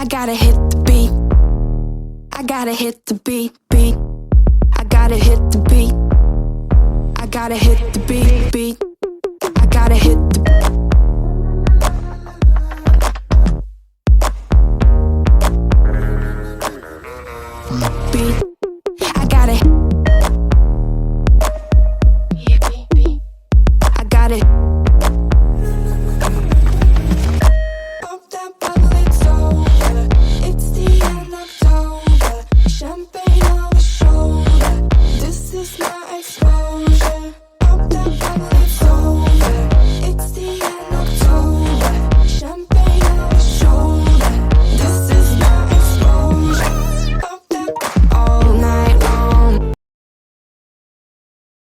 I gotta hit the beat. I gotta hit the beat, beat. I gotta hit the beat. I gotta hit the beat, beat. I gotta hit the